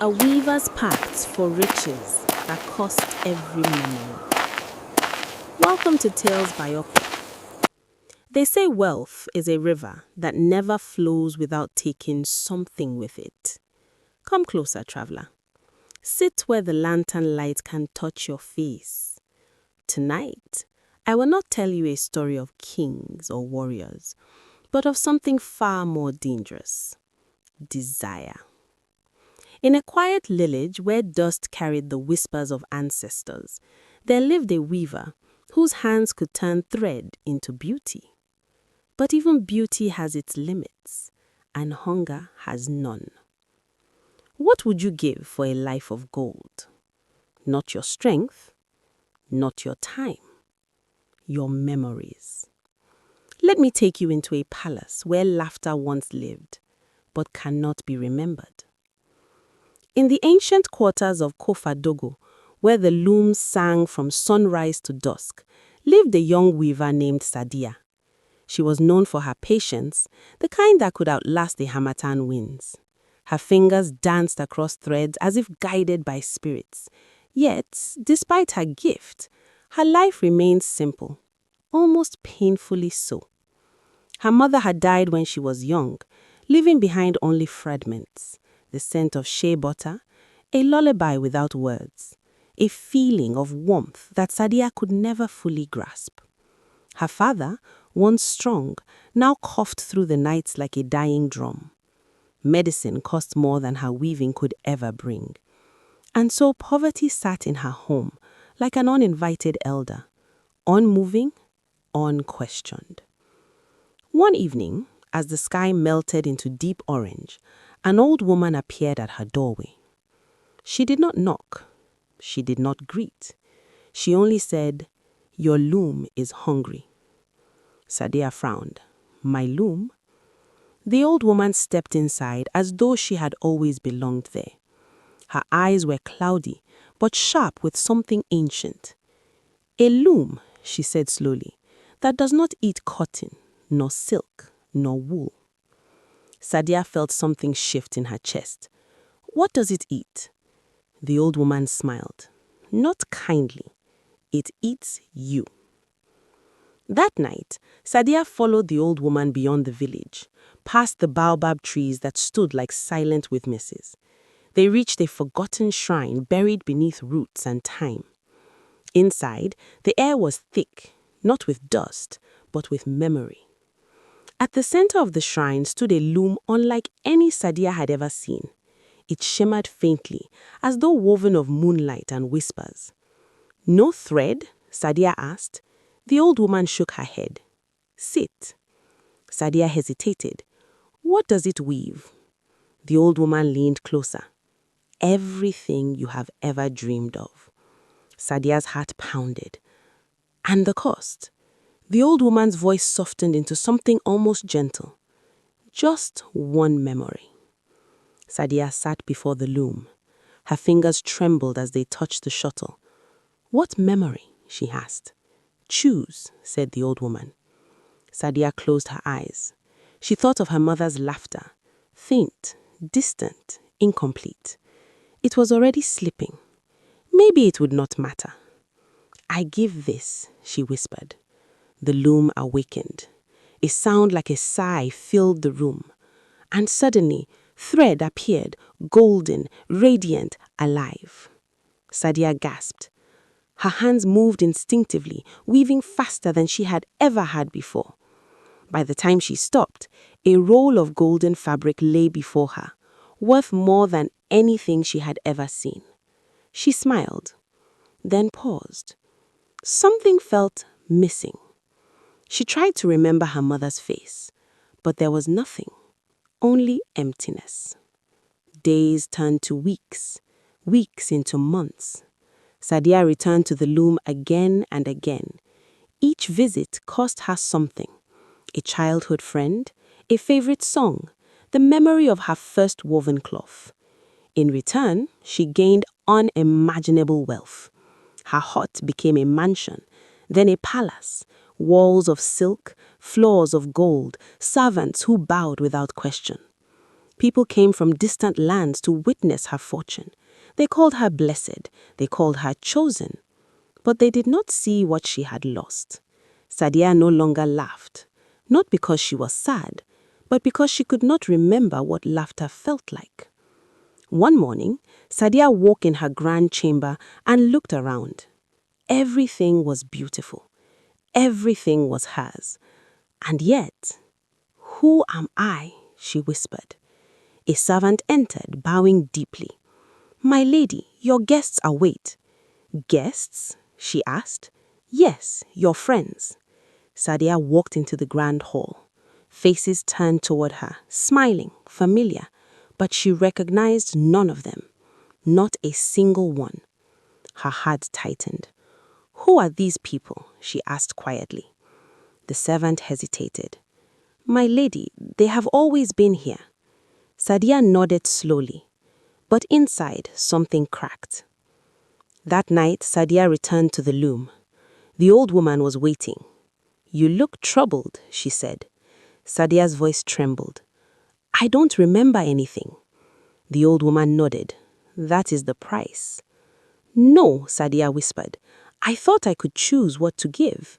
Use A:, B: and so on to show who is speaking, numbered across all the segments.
A: A weaver's pact for riches that cost every memory. Welcome to Tales by Oprah. They say wealth is a river that never flows without taking something with it. Come closer, traveler. Sit where the lantern light can touch your face. Tonight, I will not tell you a story of kings or warriors, but of something far more dangerous: desire. In a quiet village where dust carried the whispers of ancestors, there lived a weaver whose hands could turn thread into beauty. But even beauty has its limits, and hunger has none. What would you give for a life of gold? Not your strength, not your time, your memories. Let me take you into a palace where laughter once lived, but cannot be remembered. In the ancient quarters of Kofadogo, where the looms sang from sunrise to dusk, lived a young weaver named Sadia. She was known for her patience, the kind that could outlast the harmattan winds. Her fingers danced across threads as if guided by spirits. Yet, despite her gift, her life remained simple, almost painfully so. Her mother had died when she was young, leaving behind only fragments: the scent of shea butter, a lullaby without words, a feeling of warmth that Sadia could never fully grasp. Her father, once strong, now coughed through the nights like a dying drum. Medicine cost more than her weaving could ever bring. And so poverty sat in her home like an uninvited elder, unmoving, unquestioned. One evening, as the sky melted into deep orange, an old woman appeared at her doorway. She did not knock. She did not greet. She only said, "Your loom is hungry." Sadia frowned. "My loom?" The old woman stepped inside as though she had always belonged there. Her eyes were cloudy, but sharp with something ancient. "A loom," she said slowly, "that does not eat cotton, nor silk, nor wool." Sadia felt something shift in her chest. "What does it eat?" The old woman smiled. "Not kindly. It eats you." That night, Sadia followed the old woman beyond the village, past the baobab trees that stood like silent witnesses. They reached a forgotten shrine buried beneath roots and time. Inside, the air was thick, not with dust, but with memory. At the center of the shrine stood a loom unlike any Sadia had ever seen. It shimmered faintly, as though woven of moonlight and whispers. "No thread?" Sadia asked. The old woman shook her head. "Sit." Sadia hesitated. "What does it weave?" The old woman leaned closer. "Everything you have ever dreamed of." Sadia's heart pounded. "And the cost?" The old woman's voice softened into something almost gentle. "Just one memory." Sadia sat before the loom. Her fingers trembled as they touched the shuttle. "What memory?" she asked. "Choose," said the old woman. Sadia closed her eyes. She thought of her mother's laughter, faint, distant, incomplete. It was already slipping. Maybe it would not matter. "I give this," she whispered. The loom awakened. A sound like a sigh filled the room. And suddenly, thread appeared, golden, radiant, alive. Sadia gasped. Her hands moved instinctively, weaving faster than she had ever had before. By the time she stopped, a roll of golden fabric lay before her, worth more than anything she had ever seen. She smiled, then paused. Something felt missing. She tried to remember her mother's face, but there was nothing, only emptiness. Days turned to weeks, weeks into months. Sadia returned to the loom again and again. Each visit cost her something: a childhood friend, a favorite song, the memory of her first woven cloth. In return, she gained unimaginable wealth. Her hut became a mansion, then a palace, walls of silk, floors of gold, servants who bowed without question. People came from distant lands to witness her fortune. They called her blessed, they called her chosen. But they did not see what she had lost. Sadia no longer laughed, not because she was sad, but because she could not remember what laughter felt like. One morning, Sadia woke in her grand chamber and looked around. Everything was beautiful. Everything was hers. And yet, "Who am I?" she whispered. A servant entered, bowing deeply. "My lady, your guests await." "Guests?" she asked. "Yes, your friends." Sadia walked into the grand hall. Faces turned toward her, smiling, familiar, but she recognized none of them. Not a single one. Her heart tightened. "Who are these people?" she asked quietly. The servant hesitated. "My lady, they have always been here." Sadia nodded slowly, but inside something cracked. That night, Sadia returned to the loom. The old woman was waiting. "You look troubled," she said. Sadia's voice trembled. "I don't remember anything." The old woman nodded. "That is the price." "No," Sadia whispered. "I thought I could choose what to give."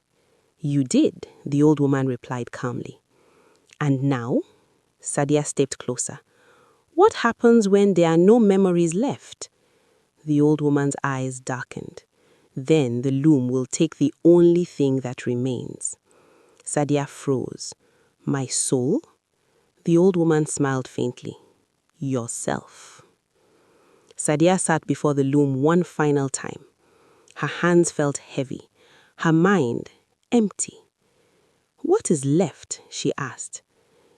A: "You did," the old woman replied calmly. "And now?" Sadia stepped closer. "What happens when there are no memories left?" The old woman's eyes darkened. "Then the loom will take the only thing that remains." Sadia froze. "My soul?" The old woman smiled faintly. "Yourself." Sadia sat before the loom one final time. Her hands felt heavy, her mind empty. "What is left?" she asked.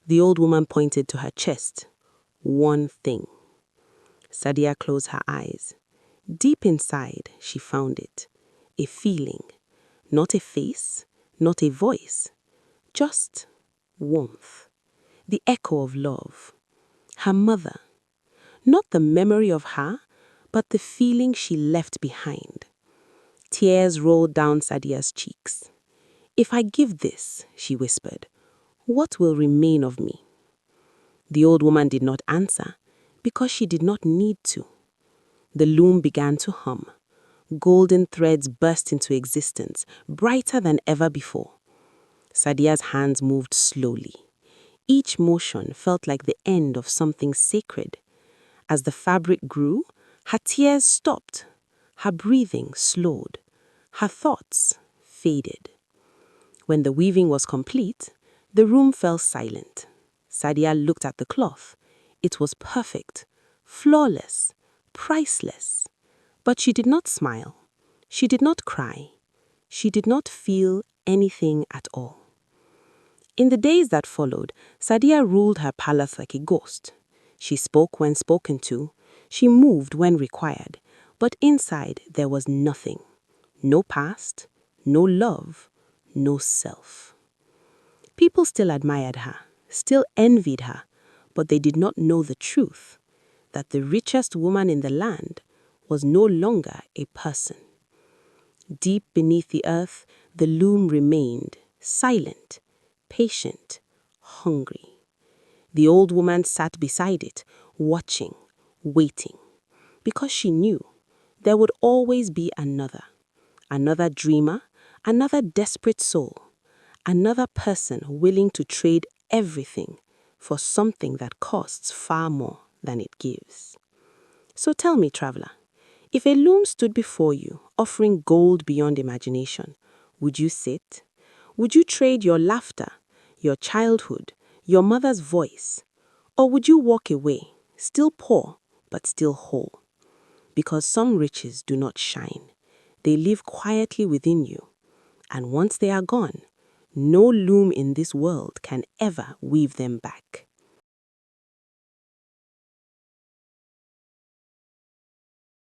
A: The old woman pointed to her chest. "One thing." Sadia closed her eyes. Deep inside, she found it. A feeling. Not a face, not a voice. Just warmth. The echo of love. Her mother. Not the memory of her, but the feeling she left behind. Tears rolled down Sadia's cheeks. "If I give this," she whispered, "what will remain of me?" The old woman did not answer, because she did not need to. The loom began to hum. Golden threads burst into existence, brighter than ever before. Sadia's hands moved slowly. Each motion felt like the end of something sacred. As the fabric grew, her tears stopped. Her breathing slowed. Her thoughts faded. When the weaving was complete, the room fell silent. Sadia looked at the cloth. It was perfect, flawless, priceless. But she did not smile. She did not cry. She did not feel anything at all. In the days that followed, Sadia ruled her palace like a ghost. She spoke when spoken to. She moved when required. But inside there was nothing. No past, no love, no self. People still admired her, still envied her, but they did not know the truth, that the richest woman in the land was no longer a person. Deep beneath the earth, the loom remained, silent, patient, hungry. The old woman sat beside it, watching, waiting, because she knew there would always be another dreamer, another desperate soul, another person willing to trade everything for something that costs far more than it gives. So tell me, traveler, if a loom stood before you, offering gold beyond imagination, would you sit? Would you trade your laughter, your childhood, your mother's voice? Or would you walk away, still poor, but still whole? Because some riches do not shine. They live quietly within you. And once they are gone, no loom in this world can ever weave them back.